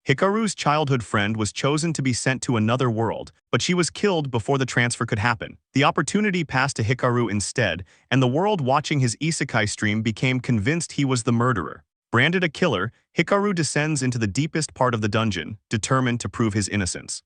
Hikaru's childhood friend was chosen to be sent to another world, but she was killed before the transfer could happen. The opportunity passed to Hikaru instead, and the world watching his isekai stream became convinced he was the murderer. Branded a killer, Hikaru descends into the deepest part of the dungeon, determined to prove his innocence.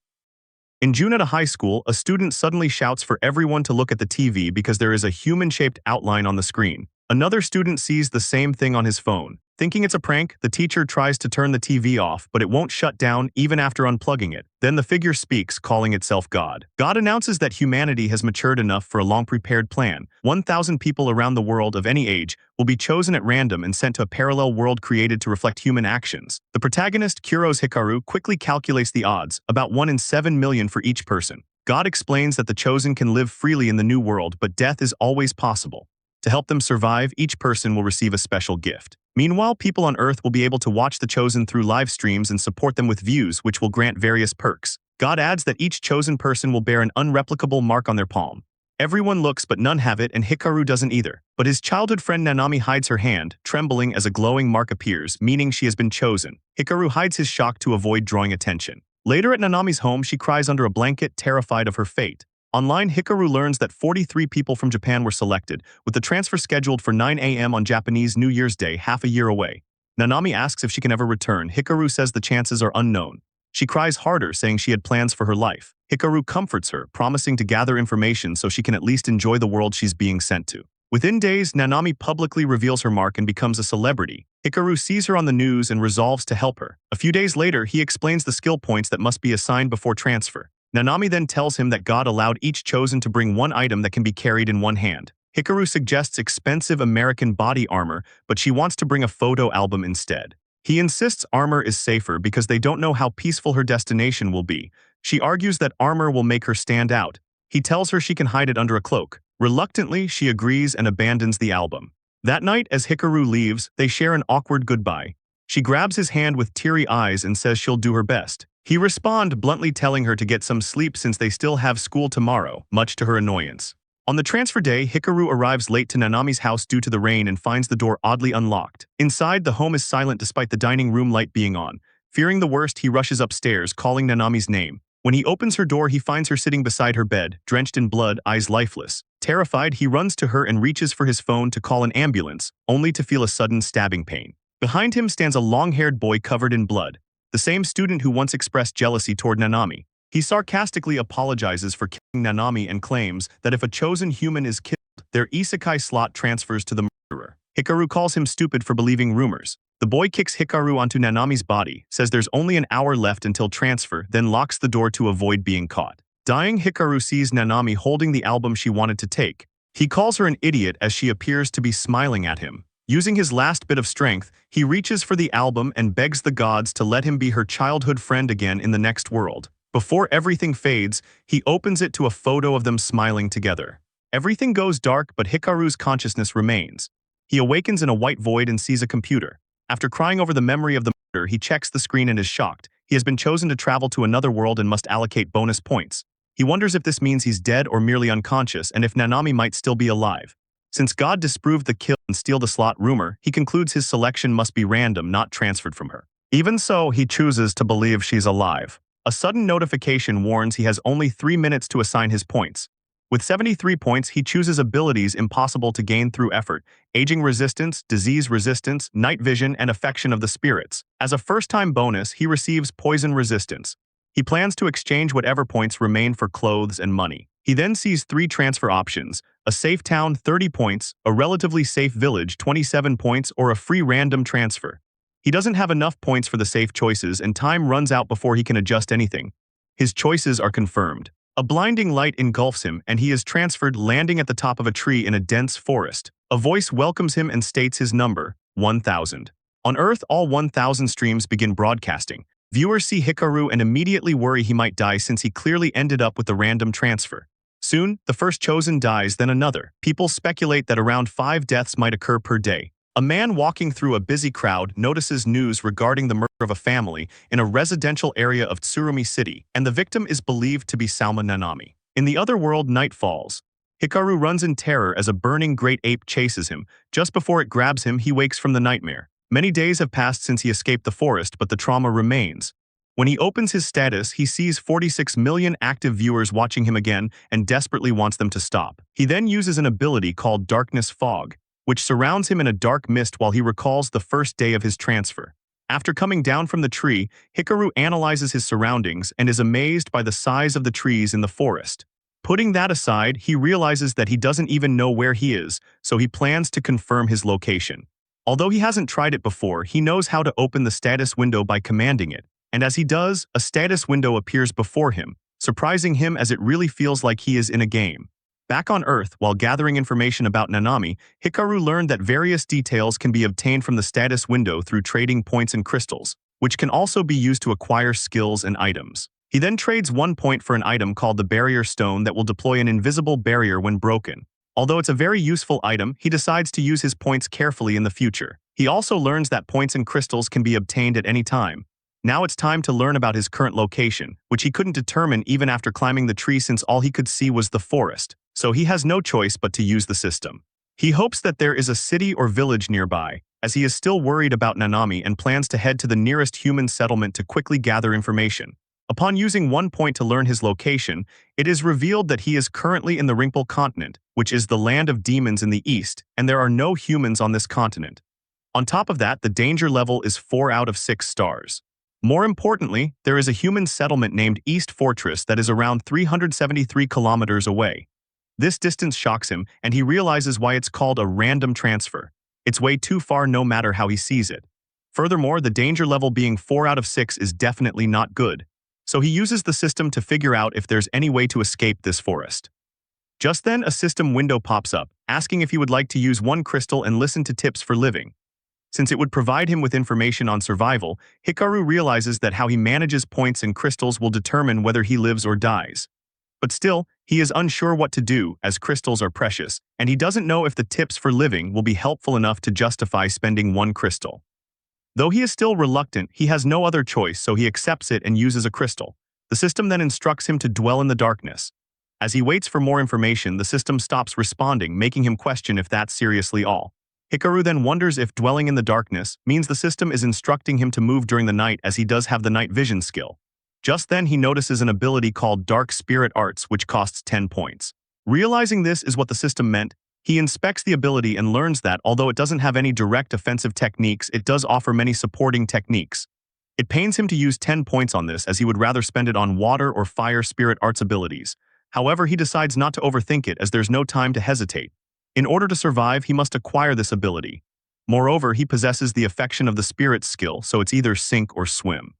In June at a high school, a student suddenly shouts for everyone to look at the TV because there is a human-shaped outline on the screen. Another student sees the same thing on his phone. Thinking it's a prank, the teacher tries to turn the TV off, but it won't shut down even after unplugging it. Then the figure speaks, calling itself God. God announces that humanity has matured enough for a long-prepared plan. 1,000 people around the world of any age will be chosen at random and sent to a parallel world created to reflect human actions. The protagonist, Kuro's Hikaru, quickly calculates the odds, about 1 in 7 million for each person. God explains that the chosen can live freely in the new world, but death is always possible. To help them survive, each person will receive a special gift. Meanwhile, people on Earth will be able to watch the chosen through live streams and support them with views, which will grant various perks. God adds that each chosen person will bear an unreplicable mark on their palm. Everyone looks, but none have it, and Hikaru doesn't either. But his childhood friend Nanami hides her hand, trembling as a glowing mark appears, meaning she has been chosen. Hikaru hides his shock to avoid drawing attention. Later at Nanami's home, she cries under a blanket, terrified of her fate. Online, Hikaru learns that 43 people from Japan were selected, with the transfer scheduled for 9 a.m. on Japanese New Year's Day, half a year away. Nanami asks if she can ever return. Hikaru says the chances are unknown. She cries harder, saying she had plans for her life. Hikaru comforts her, promising to gather information so she can at least enjoy the world she's being sent to. Within days, Nanami publicly reveals her mark and becomes a celebrity. Hikaru sees her on the news and resolves to help her. A few days later, he explains the skill points that must be assigned before transfer. Nanami then tells him that God allowed each chosen to bring one item that can be carried in one hand. Hikaru suggests expensive American body armor, but she wants to bring a photo album instead. He insists armor is safer because they don't know how peaceful her destination will be. She argues that armor will make her stand out. He tells her she can hide it under a cloak. Reluctantly, she agrees and abandons the album. That night, as Hikaru leaves, they share an awkward goodbye. She grabs his hand with teary eyes and says she'll do her best. He responds, bluntly telling her to get some sleep since they still have school tomorrow, much to her annoyance. On the transfer day, Hikaru arrives late to Nanami's house due to the rain and finds the door oddly unlocked. Inside, the home is silent despite the dining room light being on. Fearing the worst, he rushes upstairs, calling Nanami's name. When he opens her door, he finds her sitting beside her bed, drenched in blood, eyes lifeless. Terrified, he runs to her and reaches for his phone to call an ambulance, only to feel a sudden stabbing pain. Behind him stands a long-haired boy covered in blood, the same student who once expressed jealousy toward Nanami. He sarcastically apologizes for killing Nanami and claims that if a chosen human is killed, their isekai slot transfers to the murderer. Hikaru calls him stupid for believing rumors. The boy kicks Hikaru onto Nanami's body, says there's only an hour left until transfer, then locks the door to avoid being caught. Dying, Hikaru sees Nanami holding the album she wanted to take. He calls her an idiot as she appears to be smiling at him. Using his last bit of strength, he reaches for the album and begs the gods to let him be her childhood friend again in the next world. Before everything fades, he opens it to a photo of them smiling together. Everything goes dark, but Hikaru's consciousness remains. He awakens in a white void and sees a computer. After crying over the memory of the murder, he checks the screen and is shocked. He has been chosen to travel to another world and must allocate bonus points. He wonders if this means he's dead or merely unconscious, and if Nanami might still be alive. Since God disproved the kill and steal the slot rumor, he concludes his selection must be random, not transferred from her. Even so, he chooses to believe she's alive. A sudden notification warns he has only 3 minutes to assign his points. With 73 points, he chooses abilities impossible to gain through effort: aging resistance, disease resistance, night vision, and affection of the spirits. As a first-time bonus, he receives poison resistance. He plans to exchange whatever points remain for clothes and money. He then sees 3 transfer options: a safe town, 30 points, a relatively safe village, 27 points, or a free random transfer. He doesn't have enough points for the safe choices, and time runs out before he can adjust anything. His choices are confirmed. A blinding light engulfs him, and he is transferred, landing at the top of a tree in a dense forest. A voice welcomes him and states his number, 1000. On Earth, all 1000 streams begin broadcasting. Viewers see Hikaru and immediately worry he might die since he clearly ended up with the random transfer. Soon, the first chosen dies, then another. People speculate that around 5 deaths might occur per day. A man walking through a busy crowd notices news regarding the murder of a family in a residential area of Tsurumi City, and the victim is believed to be Salma Nanami. In the other world, night falls. Hikaru runs in terror as a burning great ape chases him. Just before it grabs him, he wakes from the nightmare. Many days have passed since he escaped the forest, but the trauma remains. When he opens his status, he sees 46 million active viewers watching him again and desperately wants them to stop. He then uses an ability called Darkness Fog, which surrounds him in a dark mist while he recalls the first day of his transfer. After coming down from the tree, Hikaru analyzes his surroundings and is amazed by the size of the trees in the forest. Putting that aside, he realizes that he doesn't even know where he is, so he plans to confirm his location. Although he hasn't tried it before, he knows how to open the status window by commanding it, and as he does, a status window appears before him, surprising him as it really feels like he is in a game. Back on Earth, while gathering information about Nanami, Hikaru learned that various details can be obtained from the status window through trading points and crystals, which can also be used to acquire skills and items. He then trades 1 point for an item called the Barrier Stone that will deploy an invisible barrier when broken. Although it's a very useful item, he decides to use his points carefully in the future. He also learns that points and crystals can be obtained at any time. Now it's time to learn about his current location, which he couldn't determine even after climbing the tree since all he could see was the forest, so he has no choice but to use the system. He hopes that there is a city or village nearby, as he is still worried about Nanami and plans to head to the nearest human settlement to quickly gather information. Upon using 1 point to learn his location, it is revealed that he is currently in the Ringpul continent, which is the land of demons in the east, and there are no humans on this continent. On top of that, the danger level is 4 out of 6 stars. More importantly, there is a human settlement named East Fortress that is around 373 kilometers away. This distance shocks him, and he realizes why it's called a random transfer. It's way too far no matter how he sees it. Furthermore, the danger level being 4 out of 6 is definitely not good. So he uses the system to figure out if there's any way to escape this forest. Just then, a system window pops up, asking if he would like to use 1 crystal and listen to tips for living. Since it would provide him with information on survival, Hikaru realizes that how he manages points and crystals will determine whether he lives or dies. But still, he is unsure what to do, as crystals are precious, and he doesn't know if the tips for living will be helpful enough to justify spending 1 crystal. Though he is still reluctant, he has no other choice, so he accepts it and uses a crystal. The system then instructs him to dwell in the darkness. As he waits for more information, the system stops responding, making him question if that's seriously all. Hikaru then wonders if dwelling in the darkness means the system is instructing him to move during the night, as he does have the night vision skill. Just then he notices an ability called Dark Spirit Arts, which costs 10 points. Realizing this is what the system meant, he inspects the ability and learns that, although it doesn't have any direct offensive techniques, it does offer many supporting techniques. It pains him to use 10 points on this, as he would rather spend it on water or fire spirit arts abilities. However, he decides not to overthink it, as there's no time to hesitate. In order to survive, he must acquire this ability. Moreover, he possesses the affection of the spirit skill, so it's either sink or swim.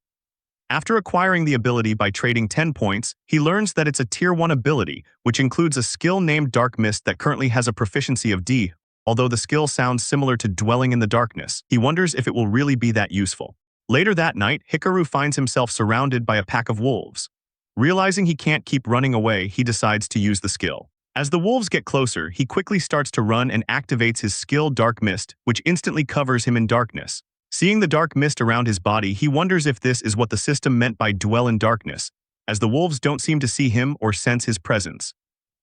After acquiring the ability by trading 10 points, he learns that it's a Tier 1 ability, which includes a skill named Dark Mist that currently has a proficiency of D. Although the skill sounds similar to dwelling in the darkness, he wonders if it will really be that useful. Later that night, Hikaru finds himself surrounded by a pack of wolves. Realizing he can't keep running away, he decides to use the skill. As the wolves get closer, he quickly starts to run and activates his skill Dark Mist, which instantly covers him in darkness. Seeing the dark mist around his body, he wonders if this is what the system meant by dwell in darkness, as the wolves don't seem to see him or sense his presence.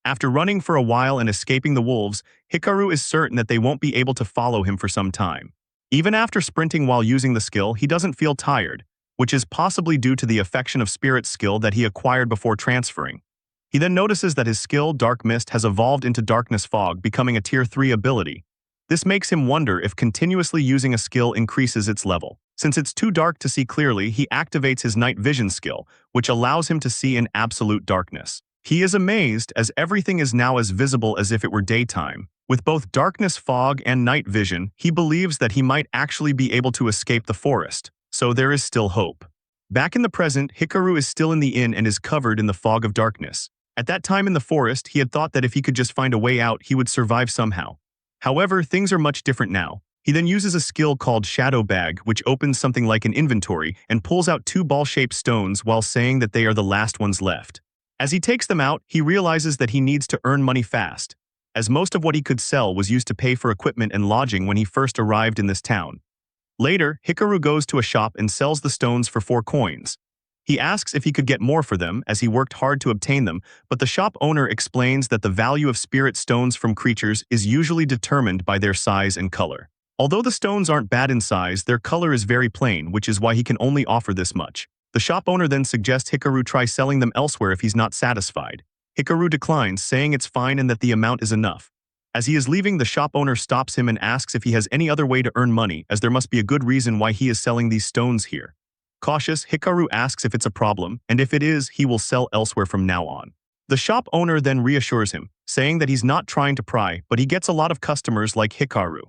After running for a while and escaping the wolves, Hikaru is certain that they won't be able to follow him for some time. Even after sprinting while using the skill, he doesn't feel tired, which is possibly due to the affection of spirit skill that he acquired before transferring. He then notices that his skill Dark Mist has evolved into Darkness Fog, becoming a Tier 3 ability. This makes him wonder if continuously using a skill increases its level. Since it's too dark to see clearly, he activates his night vision skill, which allows him to see in absolute darkness. He is amazed, as everything is now as visible as if it were daytime. With both Darkness Fog and night vision, he believes that he might actually be able to escape the forest, so there is still hope. Back in the present, Hikaru is still in the inn and is covered in the fog of darkness. At that time in the forest, he had thought that if he could just find a way out, he would survive somehow. However, things are much different now. He then uses a skill called Shadow Bag, which opens something like an inventory and pulls out 2 ball-shaped stones while saying that they are the last ones left. As he takes them out, he realizes that he needs to earn money fast, as most of what he could sell was used to pay for equipment and lodging when he first arrived in this town. Later, Hikaru goes to a shop and sells the stones for 4 coins. He asks if he could get more for them, as he worked hard to obtain them, but the shop owner explains that the value of spirit stones from creatures is usually determined by their size and color. Although the stones aren't bad in size, their color is very plain, which is why he can only offer this much. The shop owner then suggests Hikaru try selling them elsewhere if he's not satisfied. Hikaru declines, saying it's fine and that the amount is enough. As he is leaving, the shop owner stops him and asks if he has any other way to earn money, as there must be a good reason why he is selling these stones here. Cautious, Hikaru asks if it's a problem, and if it is, he will sell elsewhere from now on. The shop owner then reassures him, saying that he's not trying to pry, but he gets a lot of customers like Hikaru.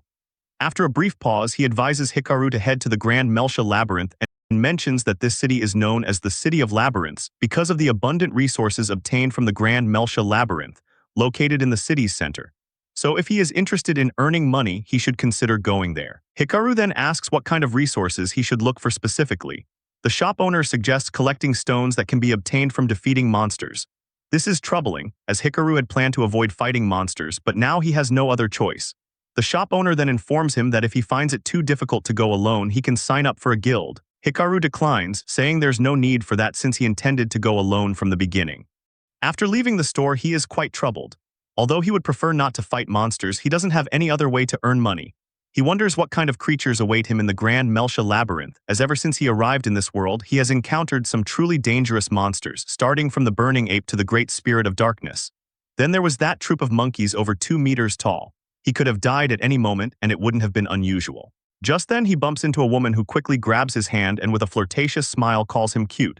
After a brief pause, he advises Hikaru to head to the Grand Melcha Labyrinth and mentions that this city is known as the City of Labyrinths because of the abundant resources obtained from the Grand Melcha Labyrinth, located in the city's center. So if he is interested in earning money, he should consider going there. Hikaru then asks what kind of resources he should look for specifically. The shop owner suggests collecting stones that can be obtained from defeating monsters. This is troubling, as Hikaru had planned to avoid fighting monsters, but now he has no other choice. The shop owner then informs him that if he finds it too difficult to go alone, he can sign up for a guild. Hikaru declines, saying there's no need for that since he intended to go alone from the beginning. After leaving the store, he is quite troubled. Although he would prefer not to fight monsters, he doesn't have any other way to earn money. He wonders what kind of creatures await him in the Grand Melcha Labyrinth, as ever since he arrived in this world, he has encountered some truly dangerous monsters, starting from the burning ape to the great spirit of darkness. Then there was that troop of monkeys over 2 meters tall. He could have died at any moment, and it wouldn't have been unusual. Just then, he bumps into a woman who quickly grabs his hand and with a flirtatious smile calls him cute.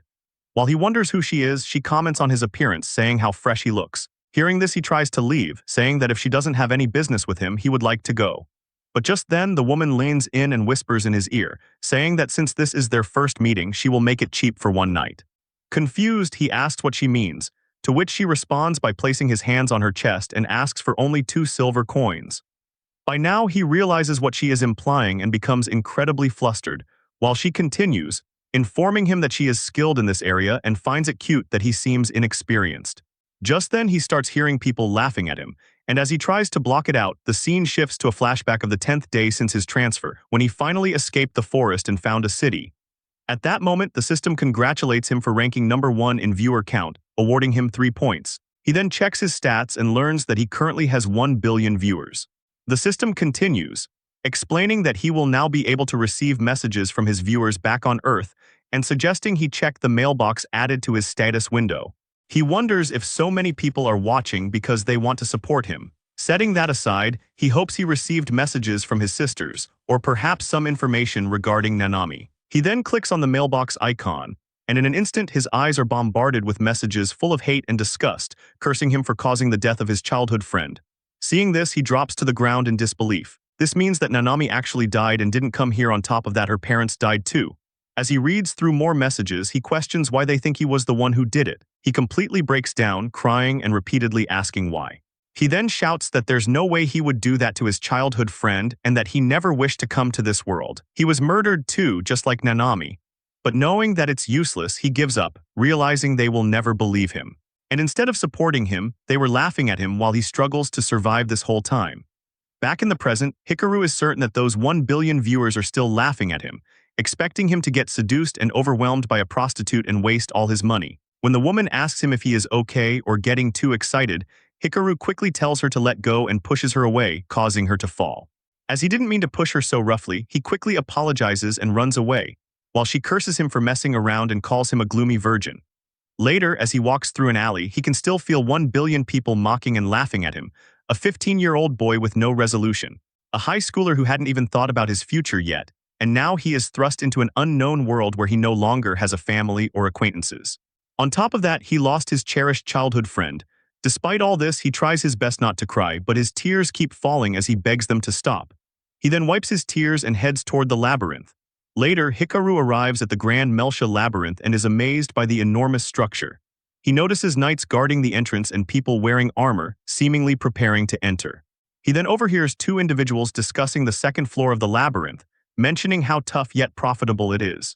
While he wonders who she is, she comments on his appearance, saying how fresh he looks. Hearing this, he tries to leave, saying that if she doesn't have any business with him, he would like to go. But just then, the woman leans in and whispers in his ear, saying that since this is their first meeting, she will make it cheap for one night. Confused, he asks what she means, to which she responds by placing his hands on her chest and asks for only 2 silver coins. By now, he realizes what she is implying and becomes incredibly flustered, while she continues, informing him that she is skilled in this area and finds it cute that he seems inexperienced. Just then, he starts hearing people laughing at him, and as he tries to block it out, the scene shifts to a flashback of the 10th day since his transfer, when he finally escaped the forest and found a city. At that moment, the system congratulates him for ranking number 1 in viewer count, awarding him 3 points. He then checks his stats and learns that he currently has 1 billion viewers. The system continues, explaining that he will now be able to receive messages from his viewers back on Earth and suggesting he check the mailbox added to his status window. He wonders if so many people are watching because they want to support him. Setting that aside, he hopes he received messages from his sisters, or perhaps some information regarding Nanami. He then clicks on the mailbox icon, and in an instant his eyes are bombarded with messages full of hate and disgust, cursing him for causing the death of his childhood friend. Seeing this, he drops to the ground in disbelief. This means that Nanami actually died and didn't come here. On top of that, her parents died too. As he reads through more messages, he questions why they think he was the one who did it. He completely breaks down, crying and repeatedly asking why. He then shouts that there's no way he would do that to his childhood friend and that he never wished to come to this world. He was murdered too, just like Nanami. But knowing that it's useless, he gives up, realizing they will never believe him. And instead of supporting him, they were laughing at him while he struggles to survive this whole time. Back in the present, Hikaru is certain that those 1 billion viewers are still laughing at him, expecting him to get seduced and overwhelmed by a prostitute and waste all his money. When the woman asks him if he is okay or getting too excited, Hikaru quickly tells her to let go and pushes her away, causing her to fall. As he didn't mean to push her so roughly, he quickly apologizes and runs away, while she curses him for messing around and calls him a gloomy virgin. Later, as he walks through an alley, he can still feel 1 billion people mocking and laughing at him, a 15-year-old boy with no resolution, a high schooler who hadn't even thought about his future yet, and now he is thrust into an unknown world where he no longer has a family or acquaintances. On top of that, he lost his cherished childhood friend. Despite all this, he tries his best not to cry, but his tears keep falling as he begs them to stop. He then wipes his tears and heads toward the labyrinth. Later, Hikaru arrives at the Grand Melcha Labyrinth and is amazed by the enormous structure. He notices knights guarding the entrance and people wearing armor, seemingly preparing to enter. He then overhears 2 individuals discussing the 2nd floor of the labyrinth, mentioning how tough yet profitable it is.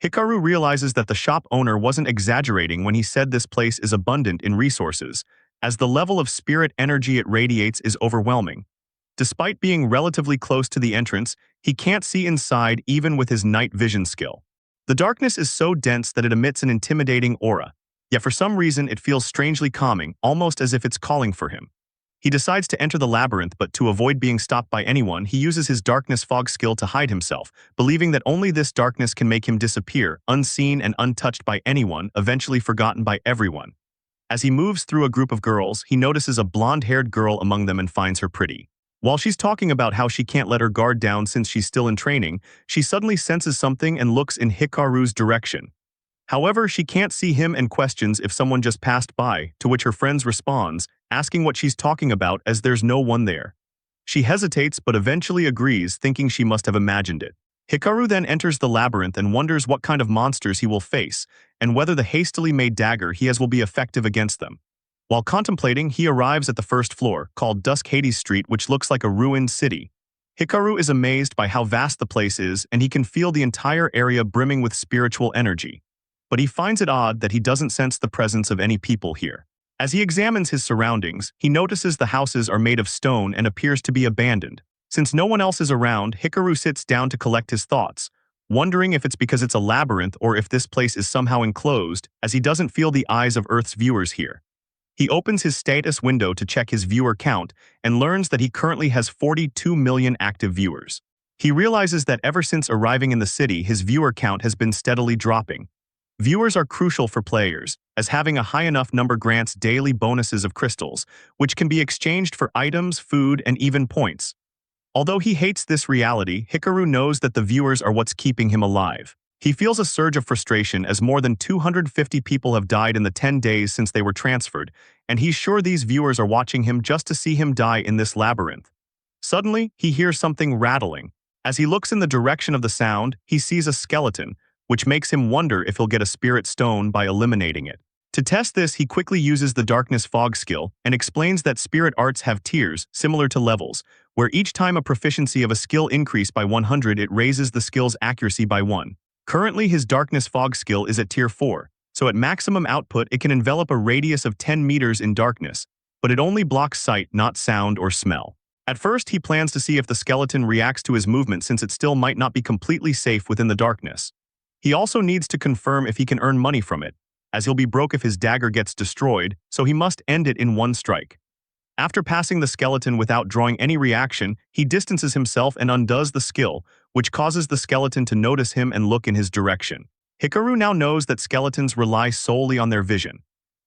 Hikaru realizes that the shop owner wasn't exaggerating when he said this place is abundant in resources, as the level of spirit energy it radiates is overwhelming. Despite being relatively close to the entrance, he can't see inside even with his night vision skill. The darkness is so dense that it emits an intimidating aura, yet for some reason it feels strangely calming, almost as if it's calling for him. He decides to enter the labyrinth, but to avoid being stopped by anyone, he uses his darkness fog skill to hide himself, believing that only this darkness can make him disappear, unseen and untouched by anyone, eventually forgotten by everyone. As he moves through a group of girls, he notices a blonde-haired girl among them and finds her pretty. While she's talking about how she can't let her guard down since she's still in training, she suddenly senses something and looks in Hikaru's direction. However, she can't see him and questions if someone just passed by, to which her friends responds, asking what she's talking about as there's no one there. She hesitates but eventually agrees, thinking she must have imagined it. Hikaru then enters the labyrinth and wonders what kind of monsters he will face, and whether the hastily made dagger he has will be effective against them. While contemplating, he arrives at the first floor, called Dusk Hades Street, which looks like a ruined city. Hikaru is amazed by how vast the place is, and he can feel the entire area brimming with spiritual energy. But he finds it odd that he doesn't sense the presence of any people here. As he examines his surroundings, he notices the houses are made of stone and appears to be abandoned. Since no one else is around, Hikaru sits down to collect his thoughts, wondering if it's because it's a labyrinth or if this place is somehow enclosed, as he doesn't feel the eyes of Earth's viewers here. He opens his status window to check his viewer count and learns that he currently has 42 million active viewers. He realizes that ever since arriving in the city, his viewer count has been steadily dropping. Viewers are crucial for players, as having a high enough number grants daily bonuses of crystals, which can be exchanged for items, food, and even points. Although he hates this reality, Hikaru knows that the viewers are what's keeping him alive. He feels a surge of frustration as more than 250 people have died in the 10 days since they were transferred, and he's sure these viewers are watching him just to see him die in this labyrinth. Suddenly, he hears something rattling. As he looks in the direction of the sound, he sees a skeleton, which makes him wonder if he'll get a spirit stone by eliminating it. To test this, he quickly uses the darkness fog skill and explains that spirit arts have tiers, similar to levels, where each time a proficiency of a skill increase by 100, it raises the skill's accuracy by 1. Currently, his darkness fog skill is at tier 4, so at maximum output it can envelop a radius of 10 meters in darkness, but it only blocks sight, not sound or smell. At first, he plans to see if the skeleton reacts to his movement since it still might not be completely safe within the darkness. He also needs to confirm if he can earn money from it, as he'll be broke if his dagger gets destroyed, so he must end it in one strike. After passing the skeleton without drawing any reaction, he distances himself and undoes the skill, which causes the skeleton to notice him and look in his direction. Hikaru now knows that skeletons rely solely on their vision.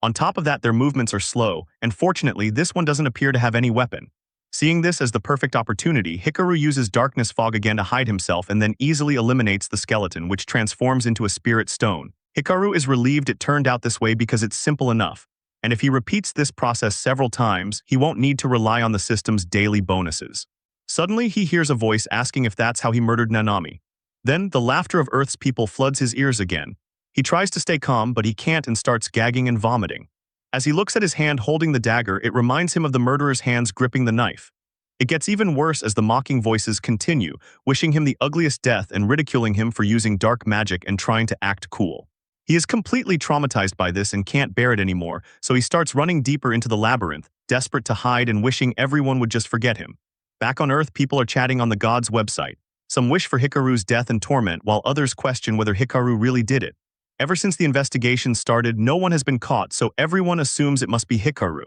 On top of that, their movements are slow, and fortunately, this one doesn't appear to have any weapon. Seeing this as the perfect opportunity, Hikaru uses darkness fog again to hide himself and then easily eliminates the skeleton, which transforms into a spirit stone. Hikaru is relieved it turned out this way because it's simple enough, and if he repeats this process several times, he won't need to rely on the system's daily bonuses. Suddenly, he hears a voice asking if that's how he murdered Nanami. Then, the laughter of Earth's people floods his ears again. He tries to stay calm, but he can't and starts gagging and vomiting. As he looks at his hand holding the dagger, it reminds him of the murderer's hands gripping the knife. It gets even worse as the mocking voices continue, wishing him the ugliest death and ridiculing him for using dark magic and trying to act cool. He is completely traumatized by this and can't bear it anymore, so he starts running deeper into the labyrinth, desperate to hide and wishing everyone would just forget him. Back on Earth, people are chatting on the gods' website. Some wish for Hikaru's death and torment, while others question whether Hikaru really did it. Ever since the investigation started, no one has been caught, so everyone assumes it must be Hikaru.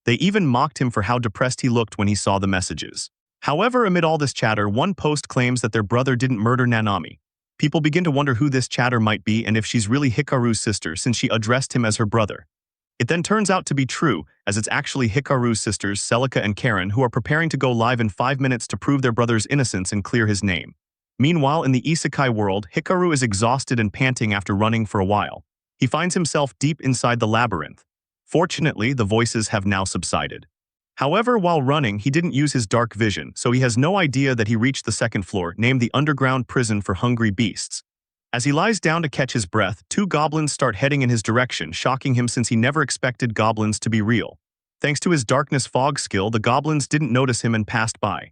They even mocked him for how depressed he looked when he saw the messages. However, amid all this chatter, one post claims that their brother didn't murder Nanami. People begin to wonder who this chatter might be and if she's really Hikaru's sister since she addressed him as her brother. It then turns out to be true, as it's actually Hikaru's sisters, Celica and Karen, who are preparing to go live in 5 minutes to prove their brother's innocence and clear his name. Meanwhile, in the isekai world, Hikaru is exhausted and panting after running for a while. He finds himself deep inside the labyrinth. Fortunately, the voices have now subsided. However, while running, he didn't use his dark vision, so he has no idea that he reached the second floor, named the underground prison for hungry beasts. As he lies down to catch his breath, 2 goblins start heading in his direction, shocking him since he never expected goblins to be real. Thanks to his darkness fog skill, the goblins didn't notice him and passed by.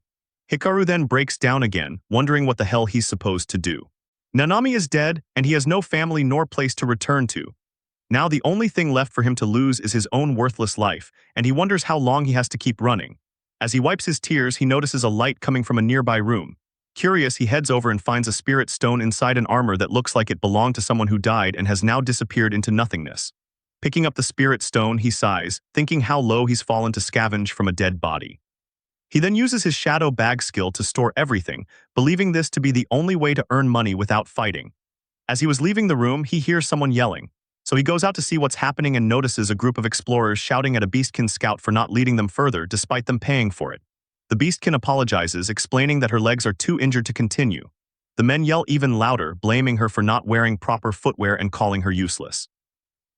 Hikaru then breaks down again, wondering what the hell he's supposed to do. Nanami is dead, and he has no family nor place to return to. Now the only thing left for him to lose is his own worthless life, and he wonders how long he has to keep running. As he wipes his tears, he notices a light coming from a nearby room. Curious, he heads over and finds a spirit stone inside an armor that looks like it belonged to someone who died and has now disappeared into nothingness. Picking up the spirit stone, he sighs, thinking how low he's fallen to scavenge from a dead body. He then uses his shadow bag skill to store everything, believing this to be the only way to earn money without fighting. As he was leaving the room, he hears someone yelling. So he goes out to see what's happening and notices a group of explorers shouting at a beastkin scout for not leading them further despite them paying for it. The beastkin apologizes, explaining that her legs are too injured to continue. The men yell even louder, blaming her for not wearing proper footwear and calling her useless.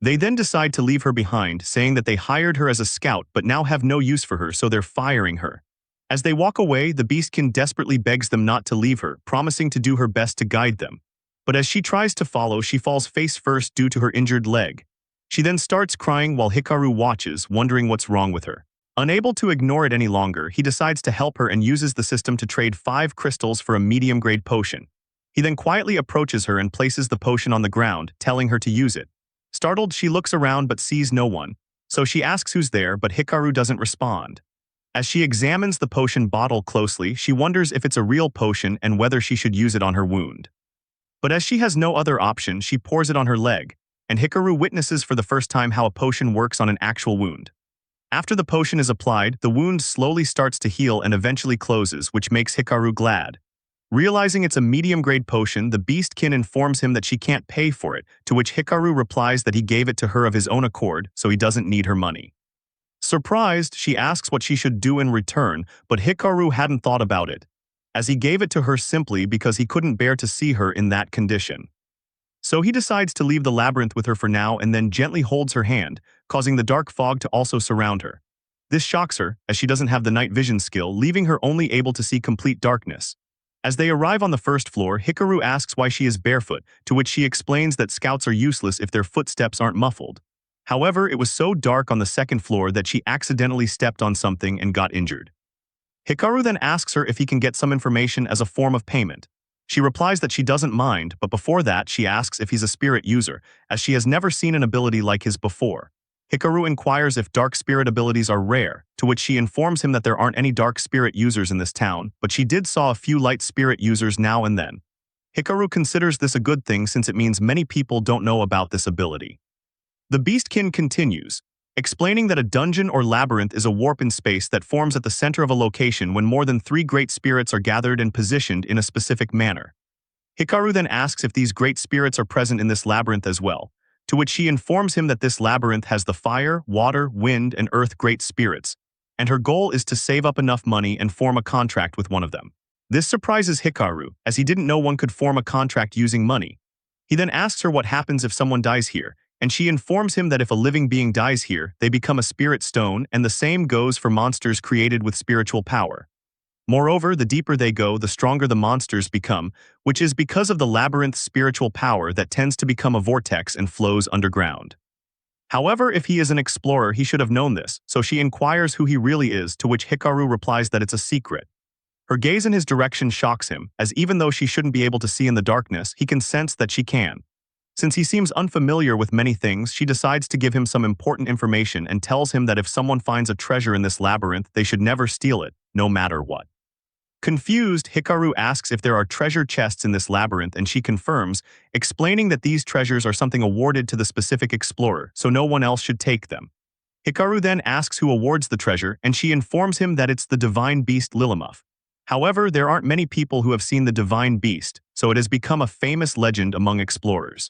They then decide to leave her behind, saying that they hired her as a scout but now have no use for her, so they're firing her. As they walk away, the beastkin desperately begs them not to leave her, promising to do her best to guide them. But as she tries to follow, she falls face first due to her injured leg. She then starts crying while Hikaru watches, wondering what's wrong with her. Unable to ignore it any longer, he decides to help her and uses the system to trade 5 crystals for a medium-grade potion. He then quietly approaches her and places the potion on the ground, telling her to use it. Startled, she looks around but sees no one, so she asks who's there, but Hikaru doesn't respond. As she examines the potion bottle closely, she wonders if it's a real potion and whether she should use it on her wound. But as she has no other option, she pours it on her leg, and Hikaru witnesses for the first time how a potion works on an actual wound. After the potion is applied, the wound slowly starts to heal and eventually closes, which makes Hikaru glad. Realizing it's a medium-grade potion, the beastkin informs him that she can't pay for it, to which Hikaru replies that he gave it to her of his own accord, so he doesn't need her money. Surprised, she asks what she should do in return, but Hikaru hadn't thought about it, as he gave it to her simply because he couldn't bear to see her in that condition. So he decides to leave the labyrinth with her for now and then gently holds her hand, causing the dark fog to also surround her. This shocks her, as she doesn't have the night vision skill, leaving her only able to see complete darkness. As they arrive on the first floor, Hikaru asks why she is barefoot, to which she explains that scouts are useless if their footsteps aren't muffled. However, it was so dark on the second floor that she accidentally stepped on something and got injured. Hikaru then asks her if he can get some information as a form of payment. She replies that she doesn't mind, but before that she asks if he's a spirit user, as she has never seen an ability like his before. Hikaru inquires if dark spirit abilities are rare, to which she informs him that there aren't any dark spirit users in this town, but she did saw a few light spirit users now and then. Hikaru considers this a good thing since it means many people don't know about this ability. The beastkin continues, explaining that a dungeon or labyrinth is a warp in space that forms at the center of a location when more than 3 great spirits are gathered and positioned in a specific manner. Hikaru then asks if these great spirits are present in this labyrinth as well, to which she informs him that this labyrinth has the fire, water, wind, and earth great spirits, and her goal is to save up enough money and form a contract with one of them. This surprises Hikaru, as he didn't know one could form a contract using money. He then asks her what happens if someone dies here, and she informs him that if a living being dies here, they become a spirit stone, and the same goes for monsters created with spiritual power. Moreover, the deeper they go, the stronger the monsters become, which is because of the labyrinth's spiritual power that tends to become a vortex and flows underground. However, if he is an explorer, he should have known this, so she inquires who he really is, to which Hikaru replies that it's a secret. Her gaze in his direction shocks him, as even though she shouldn't be able to see in the darkness, he can sense that she can. Since he seems unfamiliar with many things, she decides to give him some important information and tells him that if someone finds a treasure in this labyrinth, they should never steal it, no matter what. Confused, Hikaru asks if there are treasure chests in this labyrinth, and she confirms, explaining that these treasures are something awarded to the specific explorer, so no one else should take them. Hikaru then asks who awards the treasure, and she informs him that it's the divine beast Lilimuf. However, there aren't many people who have seen the divine beast, so it has become a famous legend among explorers.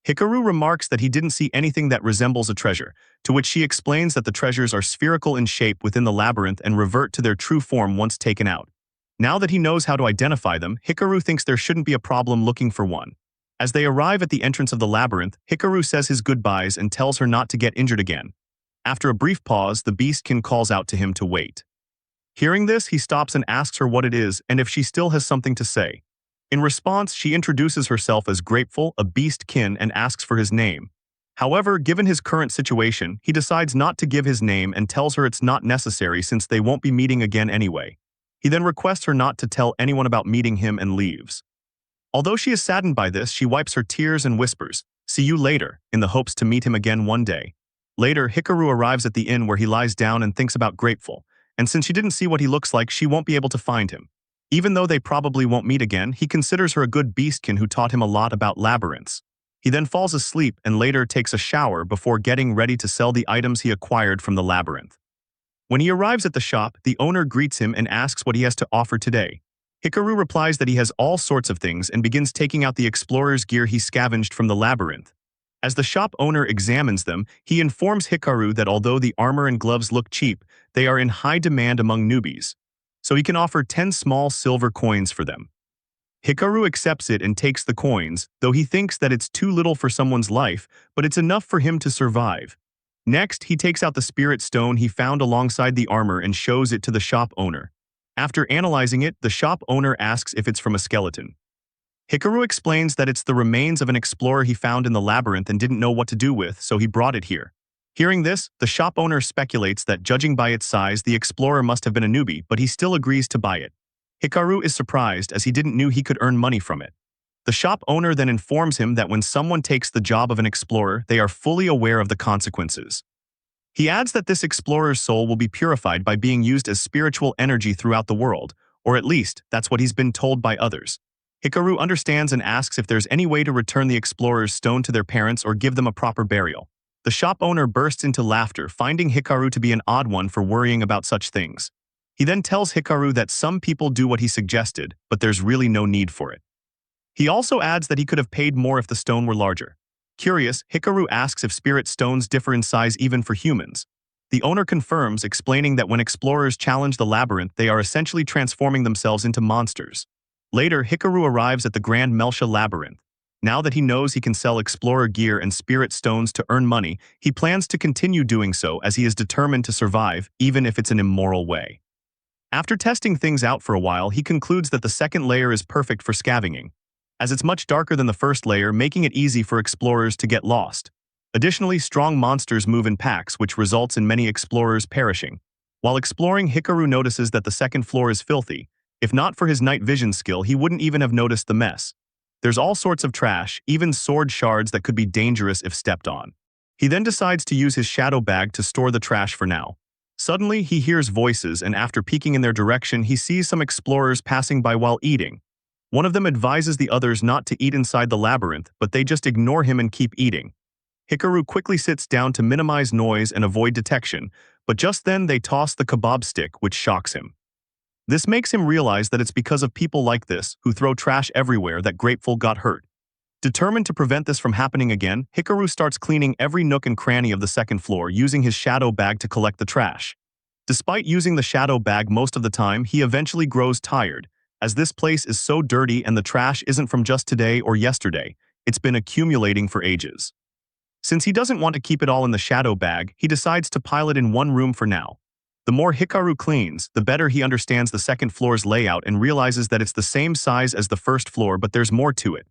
Hikaru remarks that he didn't see anything that resembles a treasure, to which she explains that the treasures are spherical in shape within the labyrinth and revert to their true form once taken out. Now that he knows how to identify them, Hikaru thinks there shouldn't be a problem looking for one. As they arrive at the entrance of the labyrinth, Hikaru says his goodbyes and tells her not to get injured again. After a brief pause, the beastkin calls out to him to wait. Hearing this, he stops and asks her what it is and if she still has something to say. In response, she introduces herself as Grateful, a beastkin, and asks for his name. However, given his current situation, he decides not to give his name and tells her it's not necessary since they won't be meeting again anyway. He then requests her not to tell anyone about meeting him and leaves. Although she is saddened by this, she wipes her tears and whispers, "See you later," in the hopes to meet him again one day. Later, Hikaru arrives at the inn where he lies down and thinks about Grateful, and since she didn't see what he looks like, she won't be able to find him. Even though they probably won't meet again, he considers her a good beastkin who taught him a lot about labyrinths. He then falls asleep and later takes a shower before getting ready to sell the items he acquired from the labyrinth. When he arrives at the shop, the owner greets him and asks what he has to offer today. Hikaru replies that he has all sorts of things and begins taking out the explorer's gear he scavenged from the labyrinth. As the shop owner examines them, he informs Hikaru that although the armor and gloves look cheap, they are in high demand among newbies. So he can offer 10 small silver coins for them. Hikaru accepts it and takes the coins, though he thinks that it's too little for someone's life, but it's enough for him to survive. Next, he takes out the spirit stone he found alongside the armor and shows it to the shop owner. After analyzing it, the shop owner asks if it's from a skeleton. Hikaru explains that it's the remains of an explorer he found in the labyrinth and didn't know what to do with, so he brought it here. Hearing this, the shop owner speculates that judging by its size, the explorer must have been a newbie, but he still agrees to buy it. Hikaru is surprised as he didn't know he could earn money from it. The shop owner then informs him that when someone takes the job of an explorer, they are fully aware of the consequences. He adds that this explorer's soul will be purified by being used as spiritual energy throughout the world, or at least, that's what he's been told by others. Hikaru understands and asks if there's any way to return the explorer's stone to their parents or give them a proper burial. The shop owner bursts into laughter, finding Hikaru to be an odd one for worrying about such things. He then tells Hikaru that some people do what he suggested, but there's really no need for it. He also adds that he could have paid more if the stone were larger. Curious, Hikaru asks if spirit stones differ in size even for humans. The owner confirms, explaining that when explorers challenge the labyrinth, they are essentially transforming themselves into monsters. Later, Hikaru arrives at the Grand Melcha Labyrinth. Now that he knows he can sell explorer gear and spirit stones to earn money, he plans to continue doing so as he is determined to survive, even if it's an immoral way. After testing things out for a while, he concludes that the second layer is perfect for scavenging, as it's much darker than the first layer, making it easy for explorers to get lost. Additionally, strong monsters move in packs, which results in many explorers perishing. While exploring, Hikaru notices that the second floor is filthy. If not for his night vision skill, he wouldn't even have noticed the mess. There's all sorts of trash, even sword shards that could be dangerous if stepped on. He then decides to use his shadow bag to store the trash for now. Suddenly, he hears voices, and after peeking in their direction, he sees some explorers passing by while eating. One of them advises the others not to eat inside the labyrinth, but they just ignore him and keep eating. Hikaru quickly sits down to minimize noise and avoid detection, but just then they toss the kebab stick, which shocks him. This makes him realize that it's because of people like this, who throw trash everywhere, that Grateful got hurt. Determined to prevent this from happening again, Hikaru starts cleaning every nook and cranny of the second floor using his shadow bag to collect the trash. Despite using the shadow bag most of the time, he eventually grows tired, as this place is so dirty and the trash isn't from just today or yesterday, it's been accumulating for ages. Since he doesn't want to keep it all in the shadow bag, he decides to pile it in one room for now. The more Hikaru cleans, the better he understands the second floor's layout and realizes that it's the same size as the first floor, but there's more to it.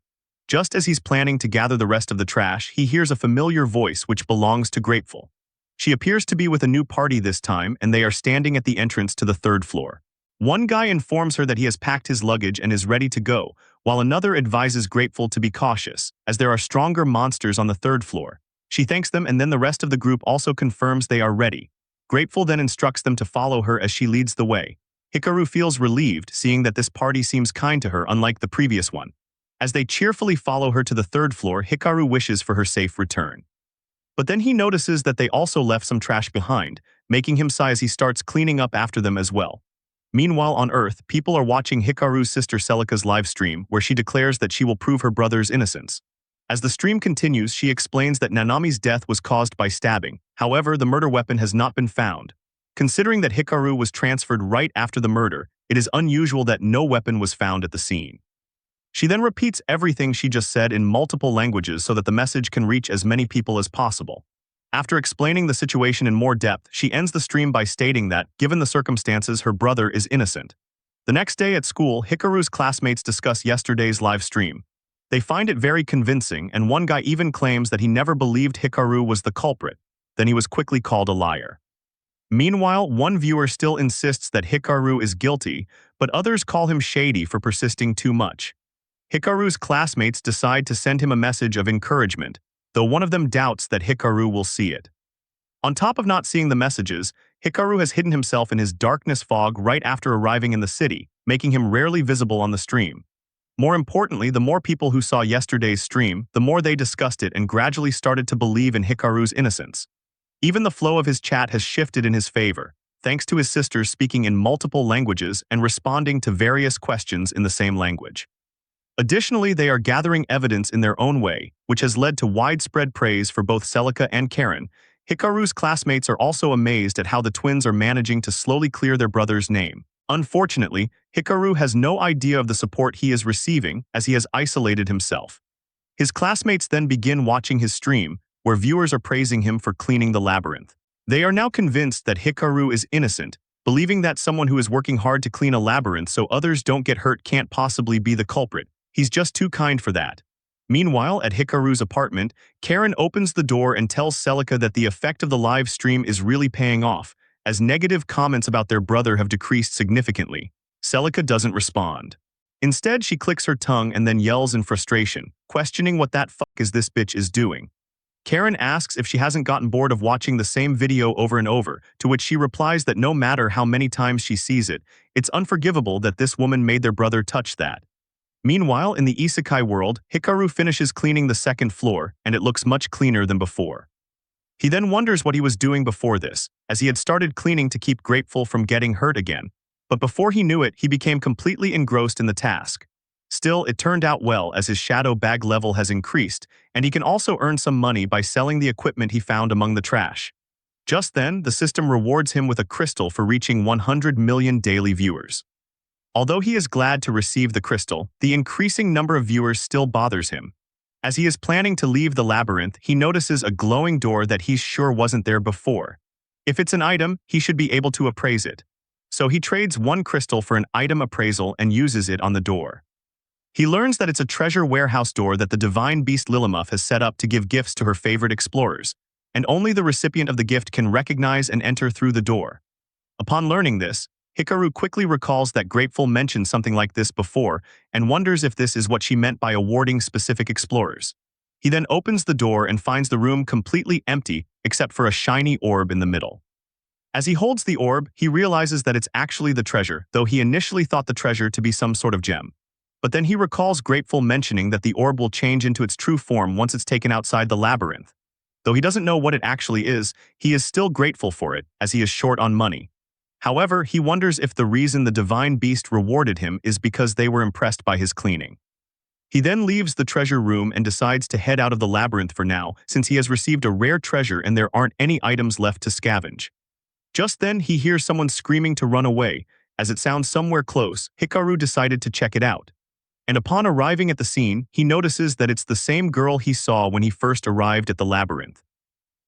Just as he's planning to gather the rest of the trash, he hears a familiar voice which belongs to Grateful. She appears to be with a new party this time, and they are standing at the entrance to the third floor. One guy informs her that he has packed his luggage and is ready to go, while another advises Grateful to be cautious, as there are stronger monsters on the third floor. She thanks them, and then the rest of the group also confirms they are ready. Grateful then instructs them to follow her as she leads the way. Hikaru feels relieved, seeing that this party seems kind to her unlike the previous one. As they cheerfully follow her to the third floor, Hikaru wishes for her safe return. But then he notices that they also left some trash behind, making him sigh as he starts cleaning up after them as well. Meanwhile, on Earth, people are watching Hikaru's sister Celica's live stream, where she declares that she will prove her brother's innocence. As the stream continues, she explains that Nanami's death was caused by stabbing. However, the murder weapon has not been found. Considering that Hikaru was transferred right after the murder, it is unusual that no weapon was found at the scene. She then repeats everything she just said in multiple languages so that the message can reach as many people as possible. After explaining the situation in more depth, she ends the stream by stating that, given the circumstances, her brother is innocent. The next day at school, Hikaru's classmates discuss yesterday's live stream. They find it very convincing, and one guy even claims that he never believed Hikaru was the culprit. Then he was quickly called a liar. Meanwhile, one viewer still insists that Hikaru is guilty, but others call him shady for persisting too much. Hikaru's classmates decide to send him a message of encouragement, though one of them doubts that Hikaru will see it. On top of not seeing the messages, Hikaru has hidden himself in his darkness fog right after arriving in the city, making him rarely visible on the stream. More importantly, the more people who saw yesterday's stream, the more they discussed it and gradually started to believe in Hikaru's innocence. Even the flow of his chat has shifted in his favor, thanks to his sisters speaking in multiple languages and responding to various questions in the same language. Additionally, they are gathering evidence in their own way, which has led to widespread praise for both Celica and Karen. Hikaru's classmates are also amazed at how the twins are managing to slowly clear their brother's name. Unfortunately, Hikaru has no idea of the support he is receiving as he has isolated himself. His classmates then begin watching his stream, where viewers are praising him for cleaning the labyrinth. They are now convinced that Hikaru is innocent, believing that someone who is working hard to clean a labyrinth so others don't get hurt can't possibly be the culprit. He's just too kind for that. Meanwhile, at Hikaru's apartment, Karen opens the door and tells Celica that the effect of the live stream is really paying off, as negative comments about their brother have decreased significantly. Celica doesn't respond. Instead, she clicks her tongue and then yells in frustration, questioning what that fuck is this bitch is doing. Karen asks if she hasn't gotten bored of watching the same video over and over, to which she replies that no matter how many times she sees it, it's unforgivable that this woman made their brother touch that. Meanwhile, in the isekai world, Hikaru finishes cleaning the second floor, and it looks much cleaner than before. He then wonders what he was doing before this, as he had started cleaning to keep Grateful from getting hurt again. But before he knew it, he became completely engrossed in the task. Still, it turned out well as his shadow bag level has increased, and he can also earn some money by selling the equipment he found among the trash. Just then, the system rewards him with a crystal for reaching 100 million daily viewers. Although he is glad to receive the crystal, the increasing number of viewers still bothers him. As he is planning to leave the labyrinth, he notices a glowing door that he's sure wasn't there before. If it's an item, he should be able to appraise it. So he trades one crystal for an item appraisal and uses it on the door. He learns that it's a treasure warehouse door that the divine beast Lilamuff has set up to give gifts to her favorite explorers, and only the recipient of the gift can recognize and enter through the door. Upon learning this, Hikaru quickly recalls that Grateful mentioned something like this before and wonders if this is what she meant by awarding specific explorers. He then opens the door and finds the room completely empty except for a shiny orb in the middle. As he holds the orb, he realizes that it's actually the treasure, though he initially thought the treasure to be some sort of gem. But then he recalls Grateful mentioning that the orb will change into its true form once it's taken outside the labyrinth. Though he doesn't know what it actually is, he is still grateful for it, as he is short on money. However, he wonders if the reason the divine beast rewarded him is because they were impressed by his cleaning. He then leaves the treasure room and decides to head out of the labyrinth for now, since he has received a rare treasure and there aren't any items left to scavenge. Just then, he hears someone screaming to run away. As it sounds somewhere close, Hikaru decided to check it out. And upon arriving at the scene, he notices that it's the same girl he saw when he first arrived at the labyrinth.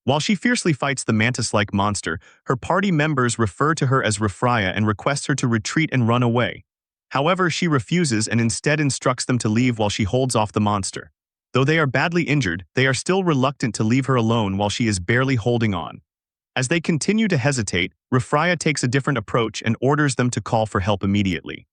While she fiercely fights the mantis-like monster, her party members refer to her as Refraya and request her to retreat and run away. However, she refuses and instead instructs them to leave while she holds off the monster. Though they are badly injured, they are still reluctant to leave her alone while she is barely holding on. As they continue to hesitate, Refraya takes a different approach and orders them to call for help immediately.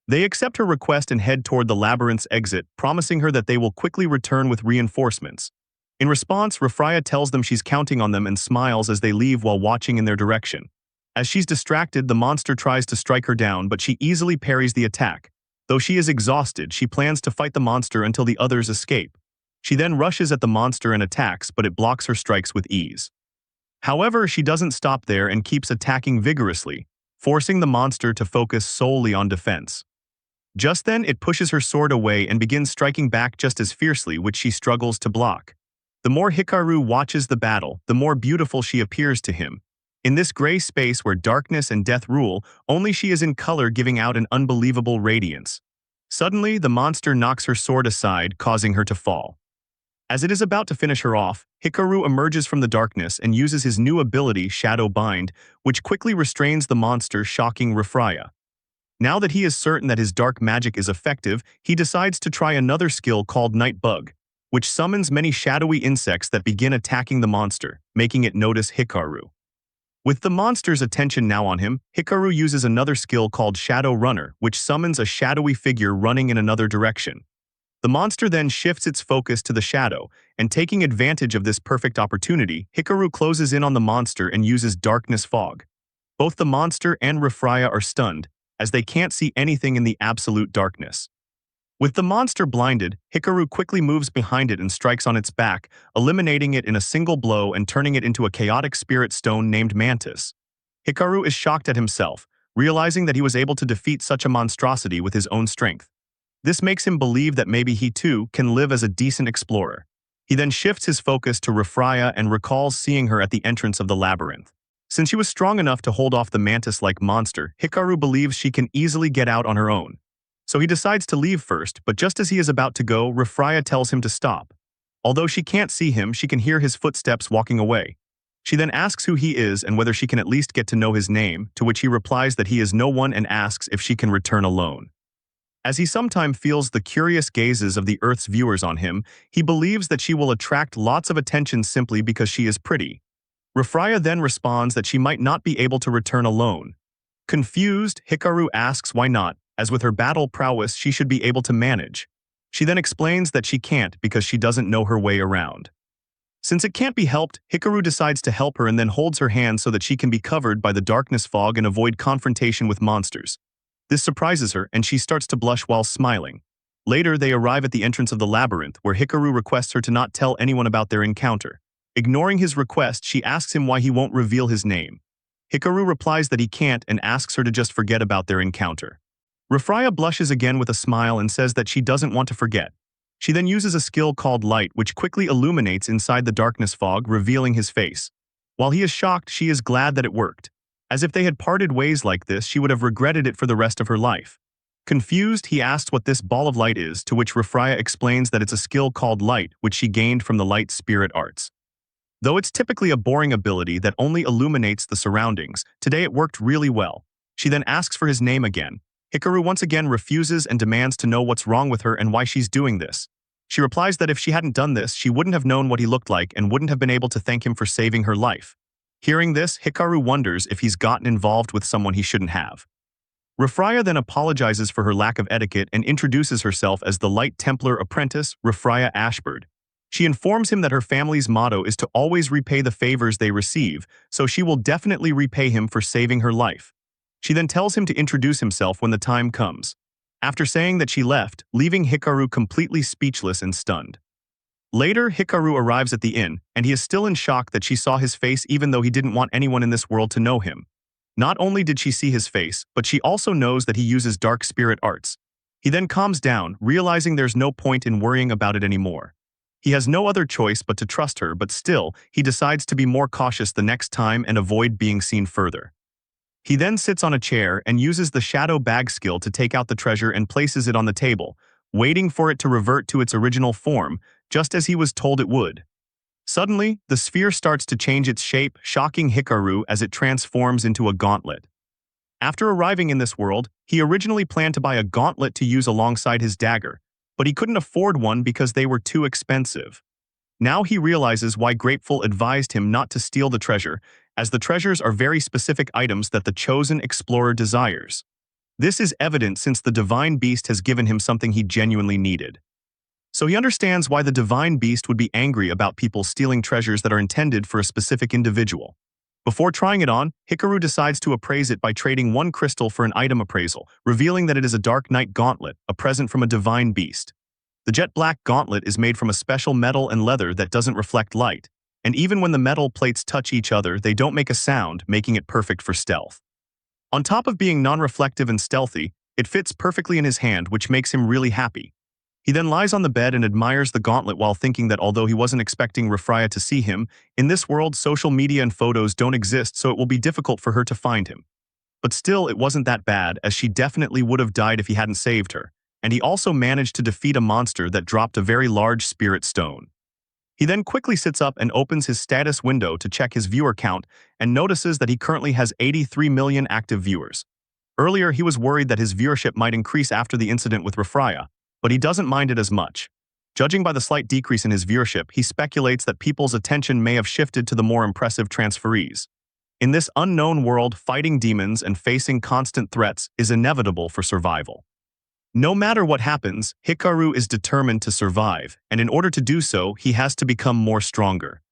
They accept her request and head toward the labyrinth's exit, promising her that they will quickly return with reinforcements. In response, Refraya tells them she's counting on them and smiles as they leave while watching in their direction. As she's distracted, the monster tries to strike her down, but she easily parries the attack. Though she is exhausted, she plans to fight the monster until the others escape. She then rushes at the monster and attacks, but it blocks her strikes with ease. However, she doesn't stop there and keeps attacking vigorously, forcing the monster to focus solely on defense. Just then, it pushes her sword away and begins striking back just as fiercely, which she struggles to block. The more Hikaru watches the battle, the more beautiful she appears to him. In this gray space where darkness and death rule, only she is in color, giving out an unbelievable radiance. Suddenly, the monster knocks her sword aside, causing her to fall. As it is about to finish her off, Hikaru emerges from the darkness and uses his new ability, Shadow Bind, which quickly restrains the monster, shocking Refraya. Now that he is certain that his dark magic is effective, he decides to try another skill called Night Bug, which summons many shadowy insects that begin attacking the monster, making it notice Hikaru. With the monster's attention now on him, Hikaru uses another skill called Shadow Runner, which summons a shadowy figure running in another direction. The monster then shifts its focus to the shadow, and taking advantage of this perfect opportunity, Hikaru closes in on the monster and uses Darkness Fog. Both the monster and Refraya are stunned, as they can't see anything in the absolute darkness. With the monster blinded, Hikaru quickly moves behind it and strikes on its back, eliminating it in a single blow and turning it into a chaotic spirit stone named Mantis. Hikaru is shocked at himself, realizing that he was able to defeat such a monstrosity with his own strength. This makes him believe that maybe he too can live as a decent explorer. He then shifts his focus to Refraya and recalls seeing her at the entrance of the labyrinth. Since she was strong enough to hold off the mantis-like monster, Hikaru believes she can easily get out on her own. So he decides to leave first, but just as he is about to go, Refraya tells him to stop. Although she can't see him, she can hear his footsteps walking away. She then asks who he is and whether she can at least get to know his name, to which he replies that he is no one and asks if she can return alone. As he sometimes feels the curious gazes of the Earth's viewers on him, he believes that she will attract lots of attention simply because she is pretty. Refraya then responds that she might not be able to return alone. Confused, Hikaru asks why not, as with her battle prowess she should be able to manage. She then explains that she can't because she doesn't know her way around. Since it can't be helped, Hikaru decides to help her and then holds her hand so that she can be covered by the darkness fog and avoid confrontation with monsters. This surprises her and she starts to blush while smiling. Later, they arrive at the entrance of the labyrinth, where Hikaru requests her to not tell anyone about their encounter. Ignoring his request, she asks him why he won't reveal his name. Hikaru replies that he can't and asks her to just forget about their encounter. Refraya blushes again with a smile and says that she doesn't want to forget. She then uses a skill called Light, which quickly illuminates inside the darkness fog, revealing his face. While he is shocked, she is glad that it worked. As if they had parted ways like this, she would have regretted it for the rest of her life. Confused, he asks what this ball of light is, to which Refraya explains that it's a skill called Light, which she gained from the Light Spirit Arts. Though it's typically a boring ability that only illuminates the surroundings, today it worked really well. She then asks for his name again. Hikaru once again refuses and demands to know what's wrong with her and why she's doing this. She replies that if she hadn't done this, she wouldn't have known what he looked like and wouldn't have been able to thank him for saving her life. Hearing this, Hikaru wonders if he's gotten involved with someone he shouldn't have. Refraya then apologizes for her lack of etiquette and introduces herself as the Light Templar apprentice, Refraya Ashbird. She informs him that her family's motto is to always repay the favors they receive, so she will definitely repay him for saving her life. She then tells him to introduce himself when the time comes. After saying that, she left, leaving Hikaru completely speechless and stunned. Later, Hikaru arrives at the inn, and he is still in shock that she saw his face even though he didn't want anyone in this world to know him. Not only did she see his face, but she also knows that he uses dark spirit arts. He then calms down, realizing there's no point in worrying about it anymore. He has no other choice but to trust her, but still, he decides to be more cautious the next time and avoid being seen further. He then sits on a chair and uses the shadow bag skill to take out the treasure and places it on the table, waiting for it to revert to its original form, just as he was told it would. Suddenly, the sphere starts to change its shape, shocking Hikaru as it transforms into a gauntlet. After arriving in this world, he originally planned to buy a gauntlet to use alongside his dagger, but he couldn't afford one because they were too expensive. Now he realizes why Grateful advised him not to steal the treasure, as the treasures are very specific items that the chosen explorer desires. This is evident since the divine beast has given him something he genuinely needed. So he understands why the divine beast would be angry about people stealing treasures that are intended for a specific individual. Before trying it on, Hikaru decides to appraise it by trading one crystal for an item appraisal, revealing that it is a Dark Knight gauntlet, a present from a divine beast. The jet black gauntlet is made from a special metal and leather that doesn't reflect light, and even when the metal plates touch each other, they don't make a sound, making it perfect for stealth. On top of being non-reflective and stealthy, it fits perfectly in his hand, which makes him really happy. He then lies on the bed and admires the gauntlet while thinking that although he wasn't expecting Refraya to see him, in this world social media and photos don't exist, so it will be difficult for her to find him. But still, it wasn't that bad, as she definitely would have died if he hadn't saved her, and he also managed to defeat a monster that dropped a very large spirit stone. He then quickly sits up and opens his status window to check his viewer count and notices that he currently has 83 million active viewers. Earlier, he was worried that his viewership might increase after the incident with Refraya, but he doesn't mind it as much. Judging by the slight decrease in his viewership, he speculates that people's attention may have shifted to the more impressive transferees. In this unknown world, fighting demons and facing constant threats is inevitable for survival. No matter what happens, Hikaru is determined to survive, and in order to do so, he has to become more stronger.